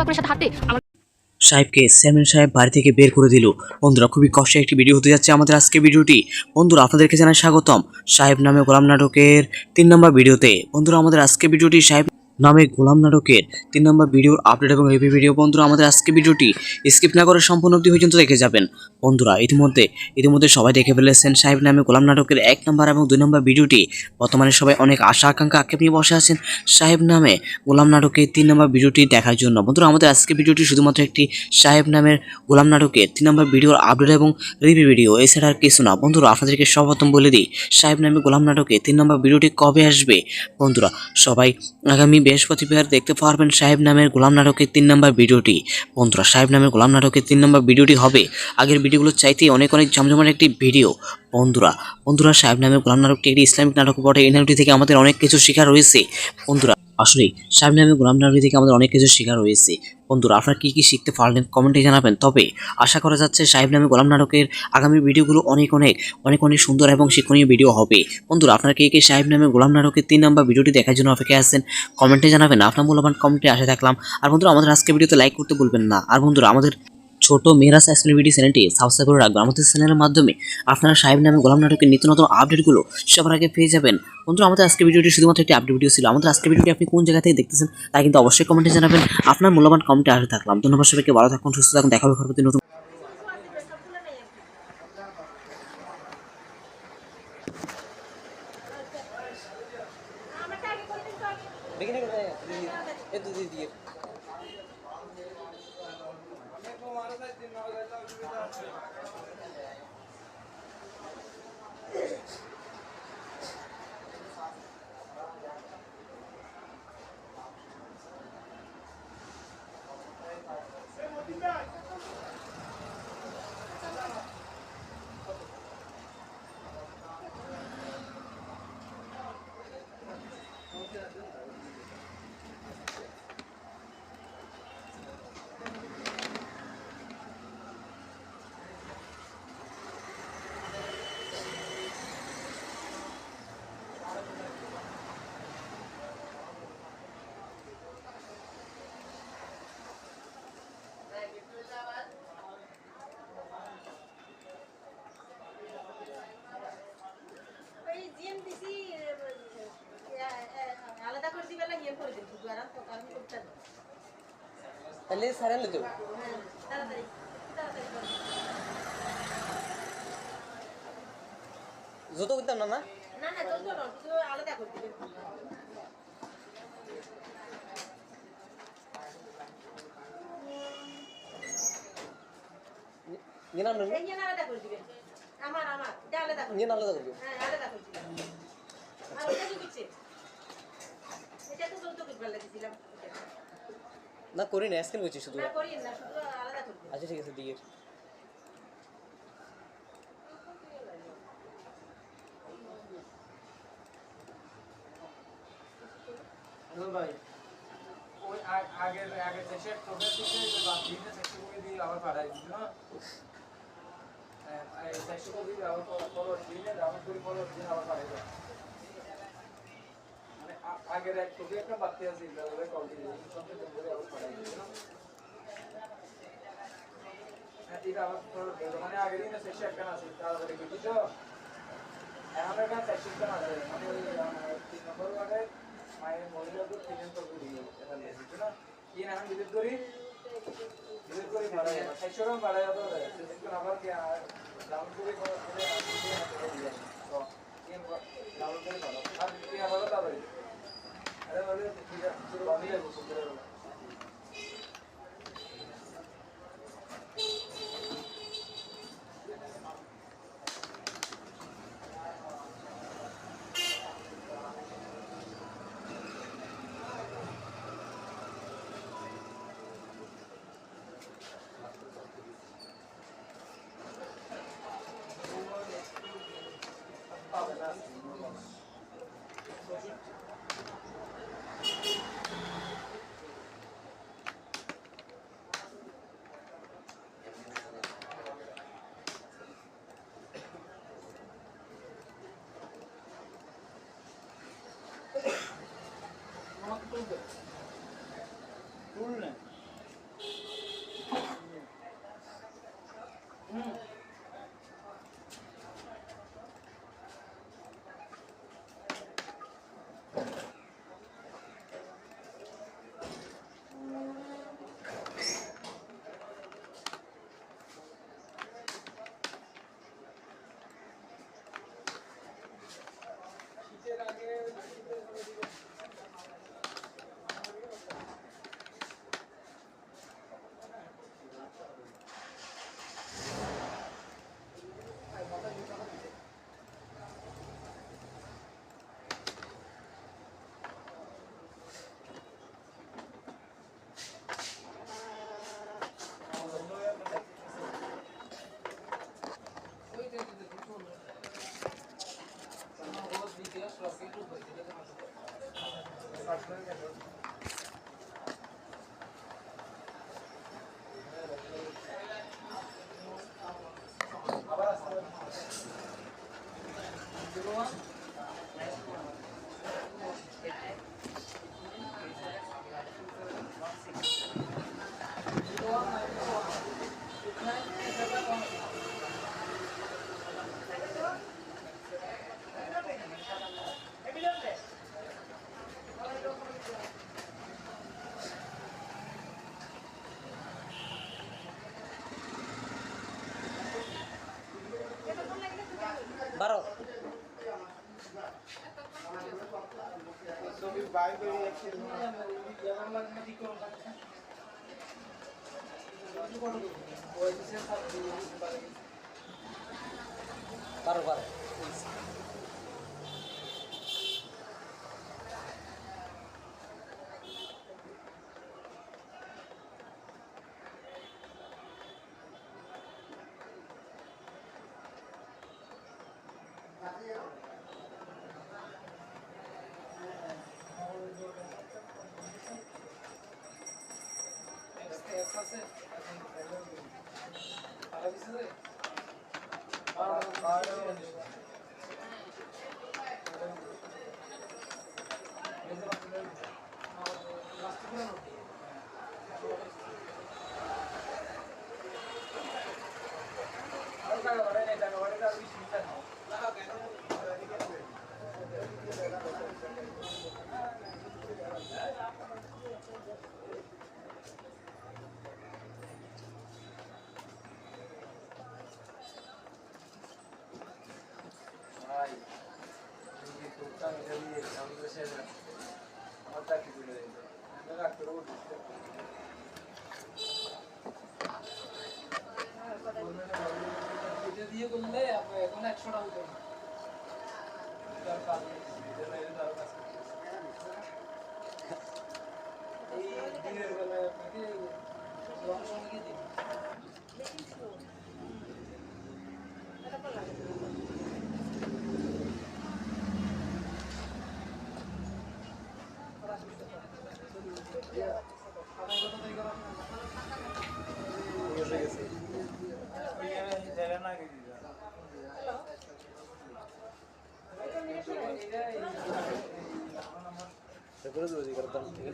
করে সাথে হাঁটতে আমার সাহেবকে চেয়ারম্যান সাহেব বাড়ি থেকে বের করে দিল। বন্ধুরা খুবই কষ্টের একটি ভিডিও হতে যাচ্ছে আমাদের আজকে ভিডিওটি। বন্ধুরা আপনাদেরকে জানাই স্বাগতম সাহেব নামে গোলাম নাটকের 3 নম্বর ভিডিওতে। বন্ধুরা আমাদের আজকে ভিডিওটি সাহেব নামে গোলাম নাটকের 3 নম্বর ভিডিওর আপডেট এবং রিভিউ ভিডিও। বন্ধুরা আমাদের আজকে ভিডিওটি স্কিপ না করে সম্পূর্ণ অবধি পর্যন্ত দেখে যাবেন। বন্ধুরা ইতিমধ্যে সবাই দেখে ফেলেছেন সাহেব নামে গোলাম নাটকের 1 নম্বর এবং 2 নম্বর ভিডিওটি। বর্তমানে সবাই অনেক আশা আকাঙ্ক্ষা আক্ষেপ নিয়ে বসে আছেন সাহেব নামে গোলাম নাটকের 3 নম্বর ভিডিওটি দেখার জন্য। বন্ধুরা আমাদের আজকে ভিডিওটি শুধুমাত্র একটি সাহেব নামের গোলাম নাটকের 3 নম্বর ভিডিওর আপডেট এবং রিভিউ ভিডিও, এছাড়া আর কিছু না। বন্ধুরা আপনাদেরকে সর্বপ্রথম বলে দিই সাহেব নামে গোলাম নাটকে 3 নম্বর ভিডিওটি কবে আসবে। বন্ধুরা সবাই আগামী বৃহস্পতিবার দেখতে পারবেন সাহেব নামের গোলাম নাটকের 3 নম্বর ভিডিওটি। বন্ধুরা সাহেব নামের গোলাম নাটকের 3 নম্বর ভিডিওটি হবে আগের ভিডিওগুলোর চাইতে অনেক জমজমাট একটি ভিডিও। বন্ধুরা সাহেব নামের গোলাম নাটকটি একটি ইসলামিক নাটক বটে। এই নাটকটি থেকে আমাদের অনেক কিছু শেখার রয়েছে। বন্ধুরা আসলে সাহেব নামে গোলাম নাটকটি থেকে আমাদের অনেক কিছু শেখার রয়েছে। বন্ধুরা আপনারা কি কি শিখতে পারলেন কমেন্টে জানাবেন। তবে আশা করা যাচ্ছে সাহেব নামে গোলাম নাটকের আগামী ভিডিওগুলো অনেক সুন্দর এবং শিক্ষণীয় ভিডিও হবে। বন্ধুরা আপনারা কে কে সাহেব নামে গোলাম নাটকের 3 নম্বর ভিডিওটি দেখার জন্য অপেক্ষায় আছেন কমেন্টে জানাবেন। আপনার মূল্যবান কমেন্টে আশা থাকলাম। আর বন্ধুরা আমাদের আজকে ভিডিওতে লাইক করতে ভুলবেন না। আর বন্ধুরা আমাদের ছোট মেরাজ এক্সক্লুসিভ চ্যানেলটি সাবস্ক্রাইব করে রাখবেন। আমাদের চ্যানেলের মাধ্যমে আপনারা সাহেব নামে গোলাম নাটকের নিত্য নতুন আপডেটগুলো সবার আগে পেয়ে যাবেন। বন্ধুরা আমাদের আজকে ভিডিওটি শুধুমাত্র একটি আপডেট ভিডিও ছিল। আমাদের আজকে ভিডিওটি আপনি কোন জায়গা থেকে দেখতেছেন তা কিন্তু অবশ্যই কমেন্টে জানাবেন। আপনার মূল্যবান কমেন্টে আশা থাকলাম। ধন্যবাদ সবাইকে, ভালো থাকুন, সুস্থ থাকুন, দেখা হবে পরবর্তী নতুন তাহলে সারালে দেবো যত করতাম না না আলাদা করে দিবেন। আলাদা করে দিবেন। আমার আলাদা করে দিবেন। আলাদা করে দিবেন। হ্যাঁ আলাদা করে দিবেন। আর ওটা কি দিচ্ছে? এটা তো যৌতুক করবার লাগিয়েছিলাম। না করি না, স্ক্যান করছি শুধু। না করি না, শুধু আলাদা করে দিবেন। আচ্ছা ঠিক আছে দিয়ে। হ্যালো ভাই, ওই আগের সেশন প্রোগ্রাম থেকে যে বাদ দিয়ে সেশন করে দিয়ে আবার পাঠাই দিই না। এই সেশন করে দিয়ে আবার ফলো দিলে আবার করে ফলো দিলে আবার পাঠাই দাও। মানে আগের এক প্রোগ্রামটা বাদ দিয়ে আছে তাহলে কল দিয়ে সবটা করে আবার পাঠাই দিই না। এটা আবার ফলো দিও মানে আগের দিন সেশন একটা আছে তাহলে কি দিছো? এখন একটা সেশন আছে মানে 3 নম্বর ওয়ার্ডে মায়ের মহিলাদের তিনজন তো করি এটা লিখছি না কি নাম ডিলিট করি বাড়ায় 600 গ্রাম বাড়ায় দাও সেদিন আবার কি ডাউন করে করে তো তিন ডাউন করে দাও আর কি আবার দাও আরে বলে ঠিক আছে শুরু বাকি আছে শুরু বারো বারো ভাই এই তোরটা মেরে দিয়ে আমাদের শেষ আমার চাকরি করে দিল আমি রাখতে রোড এটা দিয়ে করলে আপনি এখন 100 টাকা হতো না তার কাজ এটা মেরে তার কাজ এই দিনের বেলায় আপনাকে রং সঙ্গে দিন বেশি স্লো এটা ভালো লাগে হ্যালো এটা মেরে শুরু সেগুলো রোজি করতাম ঠিক আছে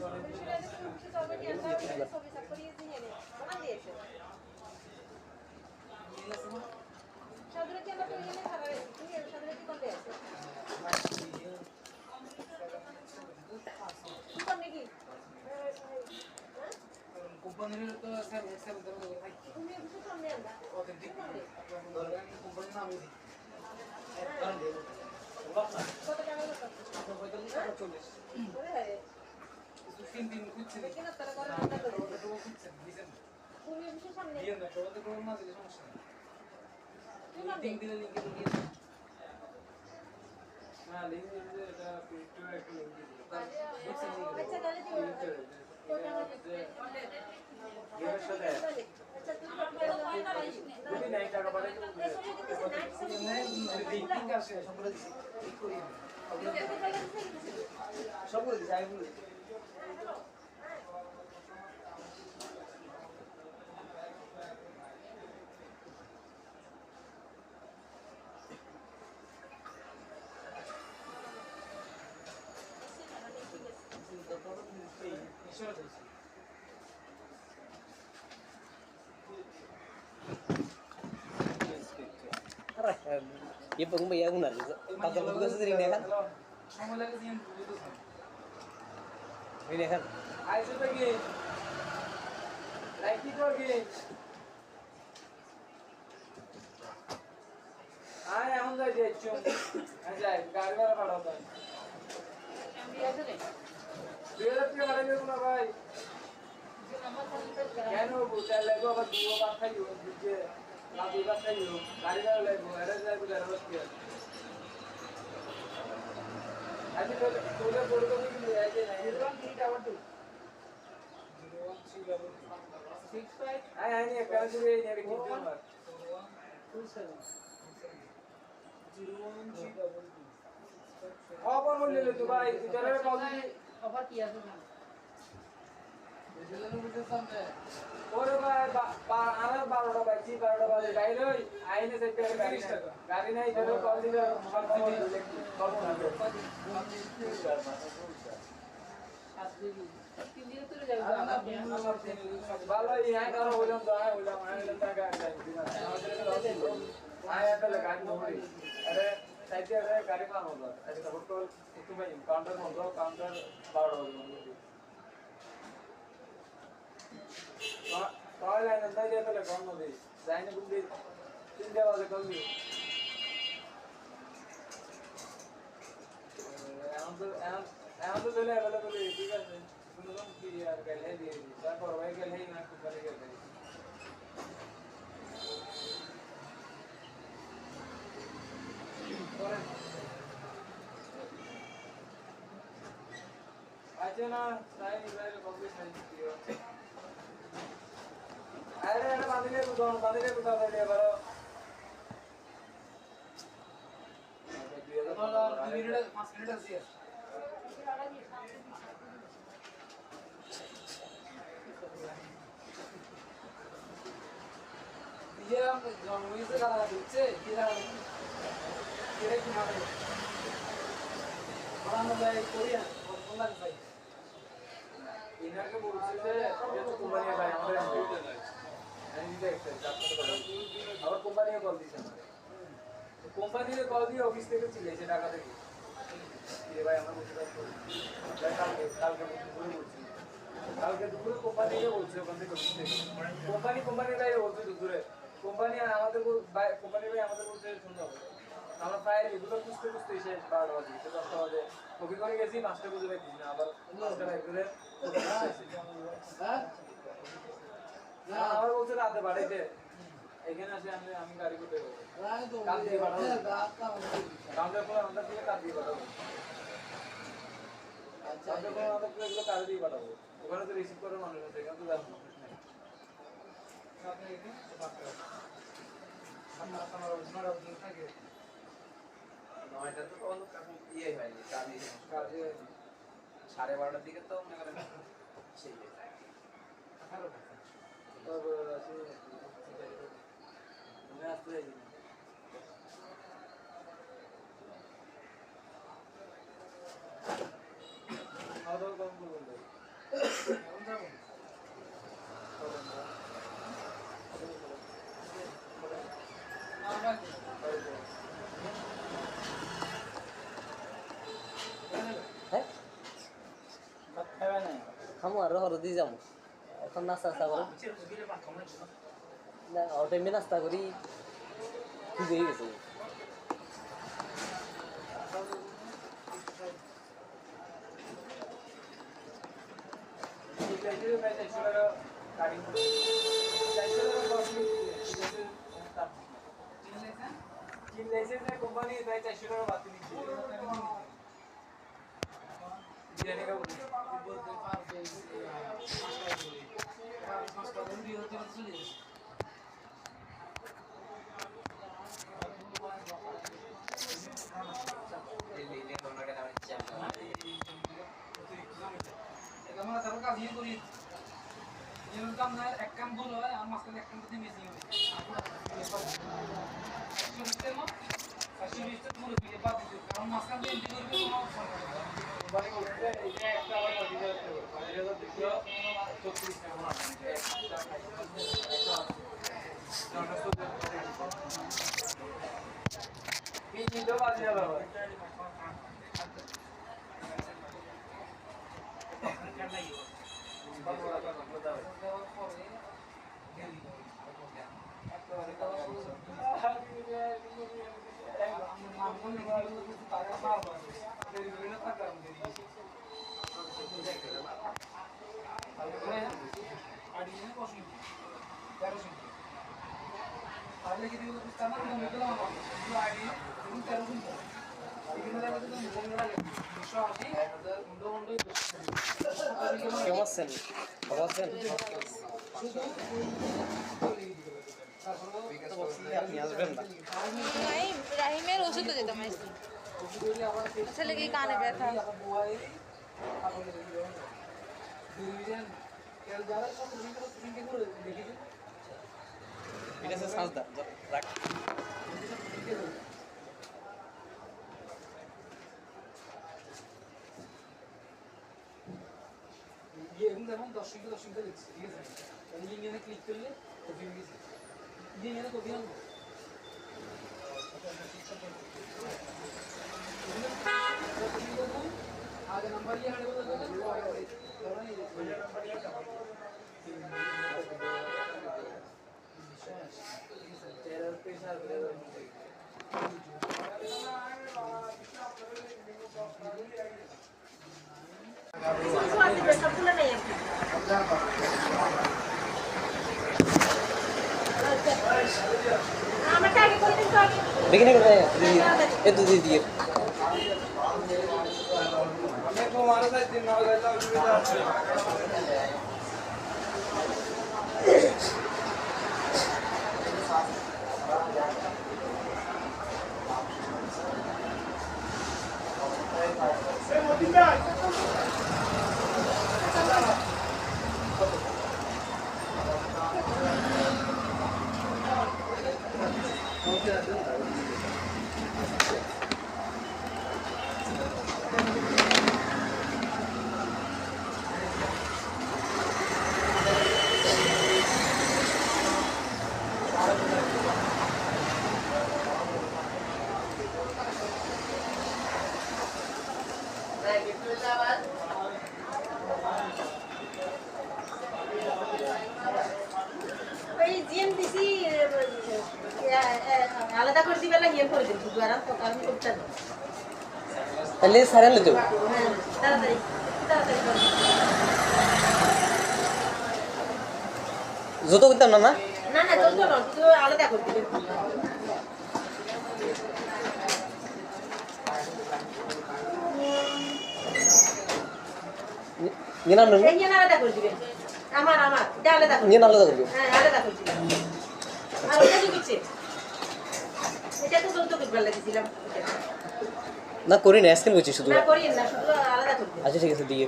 ছবি সাপ করিয়ে দিয়ে নে বানান দিয়েছে সাদরে কি আমরা এখানে খাবার তুমি সাদরে কি করতে আছে কি করবে কি কোম্পানির তো স্যার স্যার ধরে ভাই তুমি কিছু সামনে আনবা অথেন্টিক ধরেন কোম্পানির নাম দিই কত টাকা লাগবে 45 ওরে তিন দিন খুঁজছি দেখি না তারা করে আলাদা করে তো খুঁজছেন দিছেন তুমি কিছু সামনে দিয়ে না সবাই তো না দিলে সমস্যা নেই তুমি লিংক দিলে লিংকে তো দিয়ে না লিংক দিলে এটা ক্রিপ্টো একটা লিংক দিলে আচ্ছা তাহলে দিও এর সাথে আচ্ছা তুমি যদি নাই টাকা পাঠাই তো লিংক আসে সব করে দিছি ঠিক করি সব করে দিছি আমি বলি ये पकड़ भैया को ना पागल बंदा से ring देखा সময় লাগে দিন বুঝতেছেন ring देखा আইসো তো কি লাইক কি করবি আয় এখন যাই যাচ্ছি যাই গাড়ি ভাড়া পাঠাও তাই দুই হাজার টাকা ভাড়া দেবো না ভাই কেন বুঝাই লাগবো আবার দুটো বাদ খাইও বুঝছে না দুই বাদ খাইও গাড়ি ভাড়া লাগবো এটা যাইবো দেড় বছর কি আছে আজকে তোলে পড়ে তো কি এই যে 013265 আয় আয় নিয়ে কাজ করে এই নিয়ে কি তোমার 0132 খবর বললে তো ভাই তোরে কল দিই খবর কি আছে না ওরে ভাই আমার 12টা বাজে 12টা বাজে গাড়ি লই আইনে যাইতে গাড়ি গাড়ি নাই ধরে কল দিলে সব কল না ভালো ইহাই কারো হইলাম তো আয় হইলাম আইলাম টাকা আয় তাহলে গাড়ি নই আরে সাইডে আরে গাড়ি পাবো না আজকে হোটেল একটু ভাই কাউন্টার বন্ধ কাউন্টার 12টা বাজে তাহলে না তাই তাহলে কম হবে যাইনে বুঝি 3টা বাজে কম দিই এখন তো এখন তো চলে অ্যাভেলেবল ঠিক আছে শুনলাম কি আর গেলে দিয়ে দিই তারপর ভাই গেলেই না কোম্পানি গেলে আছে না তাই বাইরে কমপ্লিট নাই দিও আরে এটা বাঁধিলে কোথাও বাইরে বারো ইনাকে বলছে যে কোম্পানি ভাই আমাদের আবার কোম্পানিও কল দিচ্ছে কোম্পানিতে কল দিয়ে অফিস থেকে চিলেছে টাকা থেকে ভাই আমার বলতে কালকে দুপুরে কোম্পানিকে বলছে ওখান থেকে অফিস থেকে কোম্পানির ভাই বলছে দুপুরে কোম্পানি আমাদের কোম্পানি ভাই আমাদের বলছে শুনতে হবে আমরা প্রায় এগুলো খুঁজতে এসে 12টা বাজে 10টা বাজে কপি করে গেছি 5টা বুঝে পাইছি না আবার 5টা বাই করে আমার বলছে রাতে বাড়িতে এখানে আসে আমি গাড়ি করতে পারবো কাল দিয়ে পাঠাবো কাউন্টার পর আমরা দিয়ে কাল দিয়ে পাঠাবো কাউন্টার পর আমরা এগুলো কাল দিয়ে পাঠাবো ওখানে তো রিসিভ করার মানুষ আছে এখানে তো যাবো নয়টা তো কোনো ইয়ে হয়নি কাজে 12:30 দিকে তো মনে করেন সেই তারপর আছে মনে আসতে যাই খাওয়া দাওয়া কম করবেন এখন যাবো খামো আর হর দিয়ে যাবো এখন নাস্তা করো না ও টাইমে নাস্তা করি ঠিক হয়ে গেছে কোম্পানি তাই 400 টাকা বাতিল দিচ্ছে বিরিয়ানি খাবো বলতে পারবে আমরা তার কাজ ইয়ে করি যেমন কাম না এক কাম ভুল হয় আর মাঝখানে এক কাম করতে মিসিং হবে কারণ মাঝখান দিয়ে এন্ট্রি করবে কোনো অপশন কোম্পানি করতে এটা একটা আবার কটি যাচ্ছে 5000 দেখিও 34 টাকা কি নিতে বাজে বাবা কেমন আছেন ভালো আছেন আপনি আসবেন না রাহিমের ওষুধ দিতাম ছেলে কি কানে ব্যথা এটা আছে সাজদা রাখ যেমন 10 লিখছে ঠিক আছে ইঞ্জিনিয়ারে ক্লিক করলে কপি হয়ে গেছে ইঞ্জিনিয়ারে কপি আনবো आगे नंबर ये हड़े बोल दो टेरर पे साथ এখানে এ তো দিয়ে আমি তো মারা যাই দিন না যাইলে অসুবিধা আছে ওই জিএমডিসি আলাদা করে দিবে না ইয়ে করে দিন শুধু আর তো কারণ করতে না তাহলে সারা লো হ্যাঁ তাড়াতাড়ি তাড়াতাড়ি করুন। যত করতাম না না না না চলতো না শুধু আলাদা করে দিবেন নিয়ে নাম এই নিয়ে আলাদা করে দিবেন আমার এটা আলাদা করে নিয়ে আলাদা করবো হ্যাঁ আলাদা করে দিবেন আর ওটা কি করছে এটা তো চলতো করবার লাগিয়েছিলাম না করি না স্ক্যান করছি শুধু না করিয়েন না শুধু আলাদা করে দিবেন আচ্ছা ঠিক আছে দিয়ে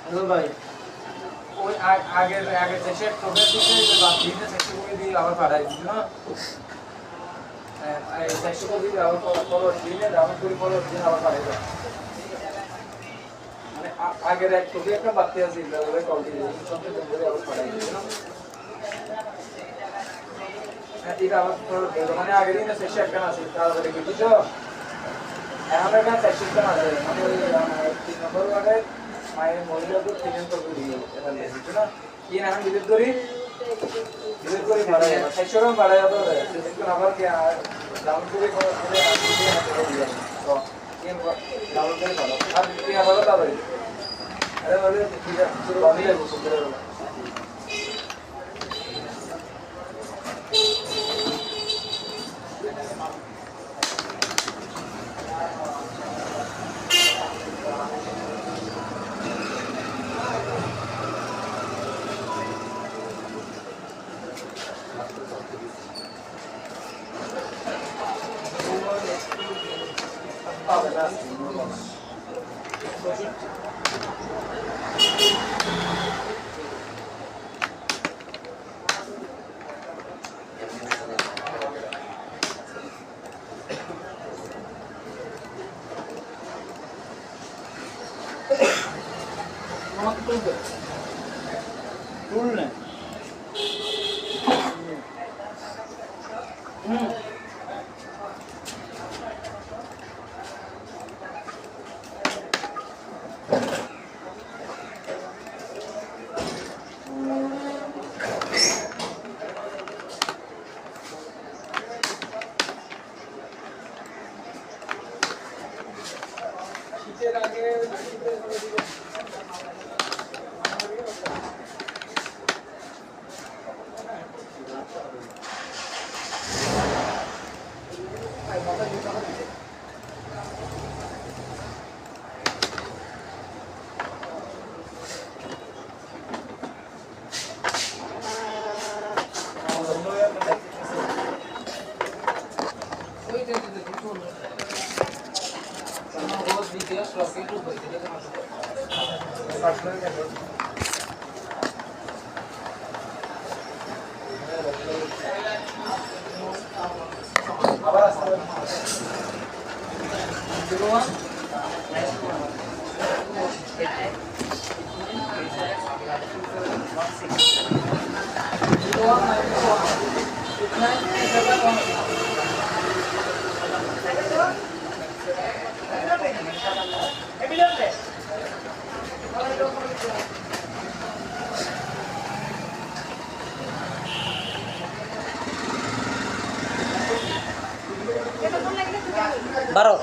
হ্যালো ভাই ওই আগের দেশে প্রবেশ দিতে বা দিনে সেক্টর করে দিয়ে আবার পাঠাই দিল না এই সেক্টর করে দিয়ে আবার পর দিনে ডাউন করে পর দিন আবার পাঠাই দাও মানে আগের এক ছবি একটা বাড়তে আছে ওই কল দিয়ে সঙ্গে ধরে আবার পাঠাই দিল না এটা আবার মানে আগের দিনে সেক্টর একটা আছে তারপরে কি বুঝছো এখন একটা সেক্টর আছে মানে 3 নম্বর ওয়ার্ডে মায়ের মহিলাদের ট্রেনিং করতে দিয়ে এটা বুঝছো না কি না আমি ডিলিট করি বাড়াই যাবে 600 গ্রাম বাড়াই যাবে একটু আবার কি ডাউন করে করে আসলে দিয়ে তো কি ডাউন করে ভালো আর কি আবার তাড়াতাড়ি আরে বলে ঠিক আছে বাড়ি যাবো সুন্দর পাবে না আমাকে তুলবে তুলনে শীতের আগে আবার আসতে এটা কোন লাগলে 12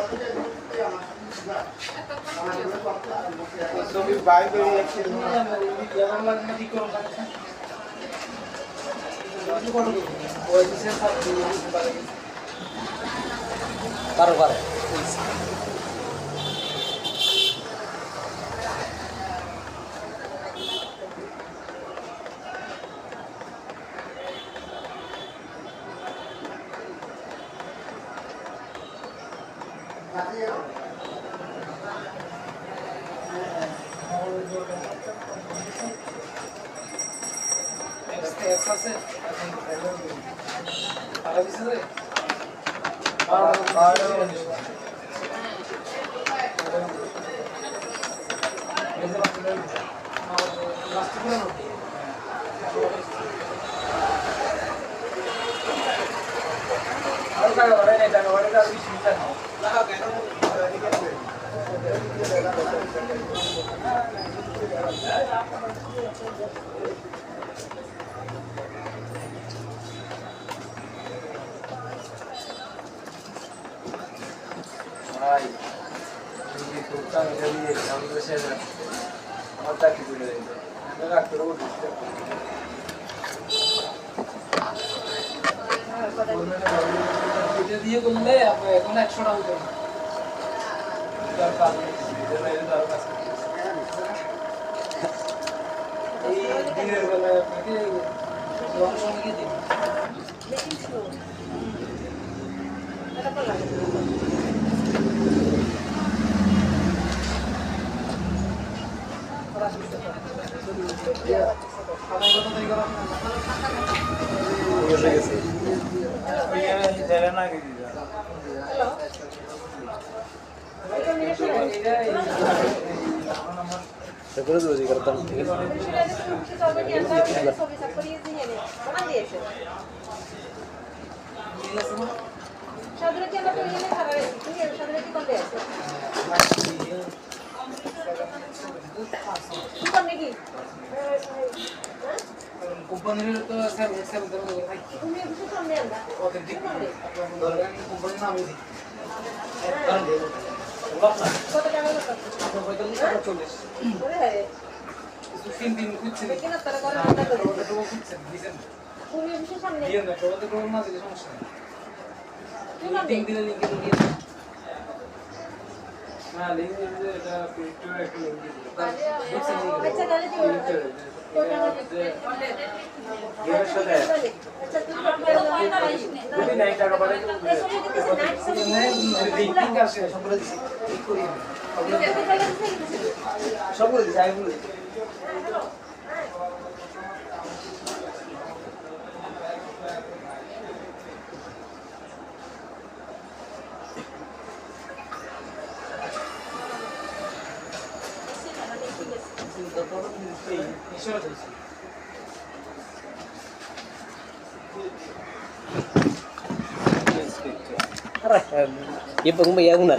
ছবি বাই করে একটু এমন লাগে না কি করব ওই দিশে সব বারো বারো আছে আর কিছু নেই দিয়ে করলে এখন 100 টাকা হতো এই দিনের বেলায় আপনাকে রং সঙ্গে দিন কোম্পানির তো স্যার তুমি কিছু সামনে আনবা অথেন্টিক কোম্পানির নামই দিই কত টাকা লাগবে 45 ওরে হ্যাঁ তিন দিন খুঁজছে কেন তারা করে না তো খুঁজছে দিবেন তুমি কিছু সামনে দিয়ে না তো তো না দিলে সমস্যা নেই তিন দিনে লিংক দিয়ে না লিংক দিয়ে এটা পিক্টর একটা লিংক দিয়ে আচ্ছা তাহলে দিও ये पगुम भैया गुना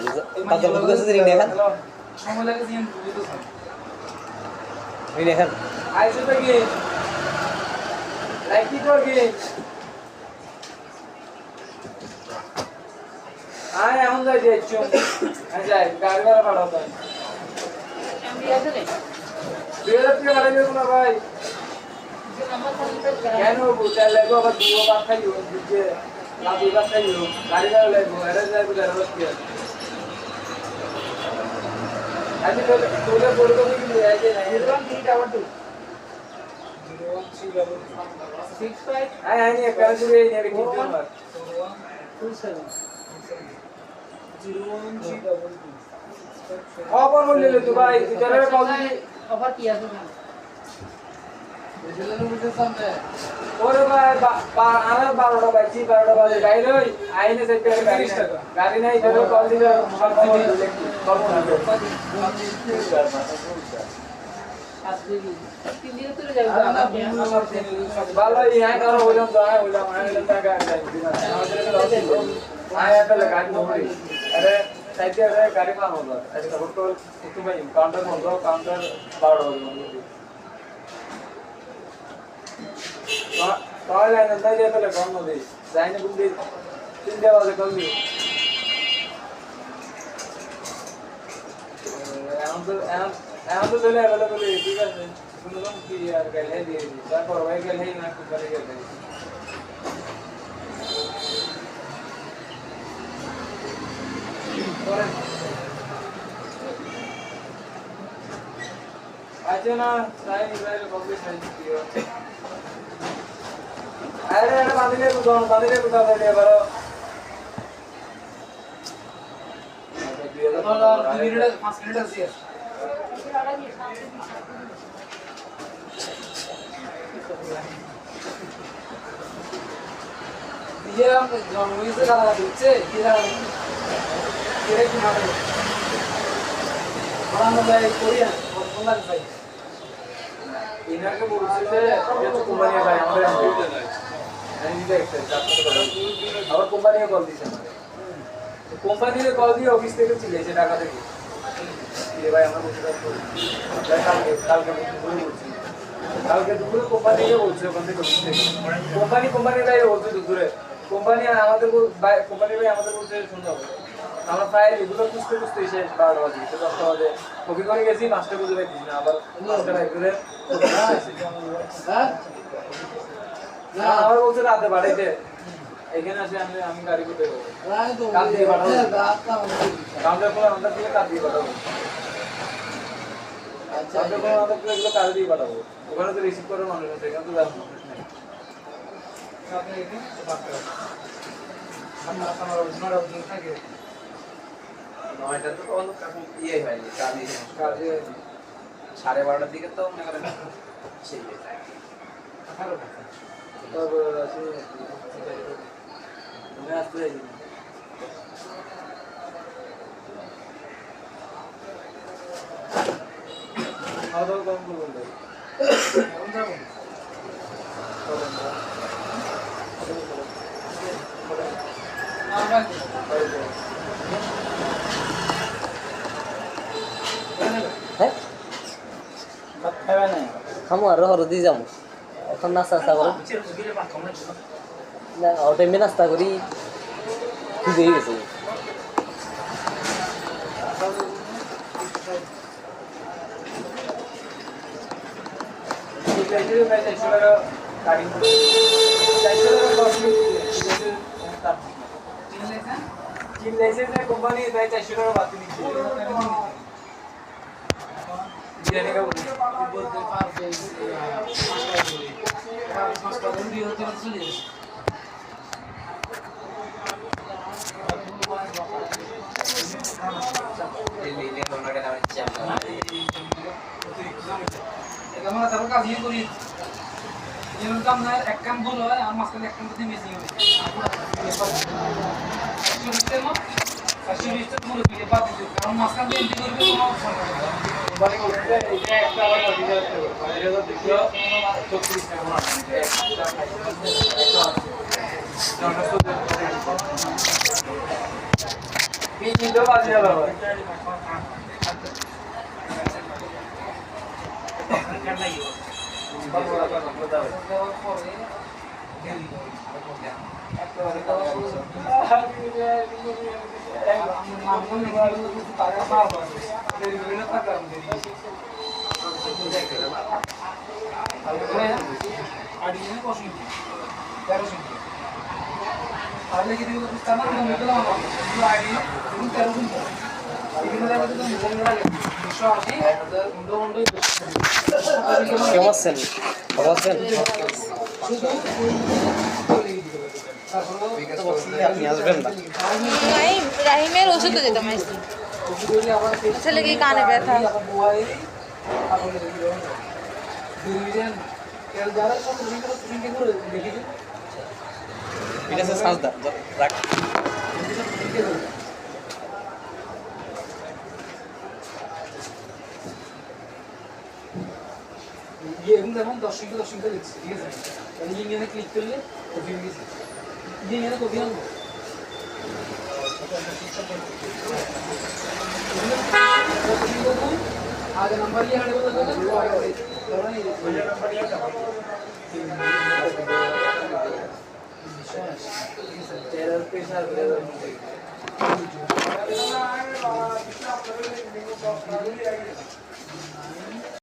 कतल को से ring देखा সময় লাগে দিন বুঝতো স্যার ring देखा আইছো তো কি লাইকি তো কি আয় এখন যাই দেখছো যাই গাড়ি ভাড়া পাঠাও তাই বেরোতে গাড়ি দেবো না ভাই কেন বুঝাই লাগবো আবার দুটো বাদ খাইও বুঝছে না দুই বাদ খাইও গাড়ি ভাড়া লাগবো এটা যাইবো গাড়ি বসতে আমি তোলে বলে দেবো কি এই যে 013265 আয় আয় নিয়ে কাল করে নিয়ে রেখে দিও আমার 27 খবর বললে তো ভাই তুই কল দিবি অফার কি আছে ওরে ভাই আমার 12টা বাজে 12টা বাজে বাইরে ওই আইনে সেটা গাড়ি নাই ধরো কল দিলে সব কল ভালো এই কারো হইলাম তো হইলাম টাকা গাড়ি ধরি আরে সাইডে গাড়ি পার হলো আরে খবর তো একটু ভাই কাউন্টার বন্ধ কাউন্টার 12টা বাজে তাহলে না তাই যেতে লাগে অন্য দিই যাই না বুঝলি 3টা বাজে কল দিই এখন তো চলে অ্যাভেলেবল ঠিক আছে শুনলাম কি আর গেলে দিয়ে দিই তারপর ভাই গেলে না কোম্পানি গেলে আচ্ছা না তাই ইসরায়েল কমপ্লিট হয়ে গিয়েছিল আরে আরে বাঁধিলে কোথাও দেয় এবারও 5 মিনিট আছে ये हम मूवी से करा दिखे किरा किरे की मारे बड़ा मजा है कोरियन और बंगाल भाई ইনাকে বলছে যে যেহেতু কোম্পানি ভাই আমাদের আমি দেখতে আবার কোম্পানি কল দিছে আমাদের কোম্পানিতে কল দিয়ে অফিস থেকে চিলেছে টাকা থেকে যে ভাই আমরা বলতে পারবো কালকে দুপুরে কোম্পানিকে বলছে ওখান থেকে কোম্পানি ভাই বলছে দুপুরে কোম্পানি আমাদের কোম্পানি ভাই আমাদের বলছে শুনতে হবে আমরা প্রায় এগুলো খুঁজতে এসে 12 বাজে 10টা বাজে কপি করে গেছি 5টা বুঝে পাইছি না আবার 5টা বাই করে আবার বলছে রাতে বাড়িতে এখানে আসে আমি গাড়ি করতে যাবো কাল দিয়ে পাঠাবো কাউন্টার করে আমাদের থেকে কাল দিয়ে পাঠাবো আচ্ছা আমাদের থেকে এগুলো কাল দিয়ে পাঠাবো ওখানে তো রিসিভ করার মানুষ আছে এখানে তো যাবো মানুষ নেই আপনি এখানে আমার থাকে 9টা তো কোনো কাকু ইয়ে হয়নি কাজে 12:30টার দিকে তো মনে করেন সেই তারপর আছে মনে আসতে যাই খাওয়া দাওয়া কম করবেন ভাই এখন যাবো হ্যাঁ খামো আর হর দিয়ে যাবো এখন নাস্তা করো না ও টাইমে নাস্তা করি ঠিক হয়ে গেছে কোম্পানি তাই 400 টাকা বাদ দিচ্ছে বিরিয়ানি খাবো বলতে পারবে পাঁচটা রুটি হতে চলে যাচ্ছে দিল্লি ওনাকে নাম চ্যাম্প আমরা তারপর কাজ ইয়ে করি যেমন কাম না এক কাম ভুল হয় আর মাঝখানে এক কাম করতে মেসিং হবে কারণ মাঝখান দিয়ে করবে কোনো অপশন একটা আবার 35,234 টাকা বাজে যাবে কেমন আছেন ভালো আছেন আপনি আসবেন না नहीं राहिमेर ওষুধ তো যেতাম আইছি ছেলে কি কানে ব্যথা ঠিক আছে সাজদা রাখ ये हम जब 10 लिखते लिखते ठीक है सर ये ने क्लिक कर ले तो फिर ये ने तो भी हम आगे नंबर ये हड़े बोल दो थोड़ा नहीं नंबर ये का विश्वास टेरर पे साथ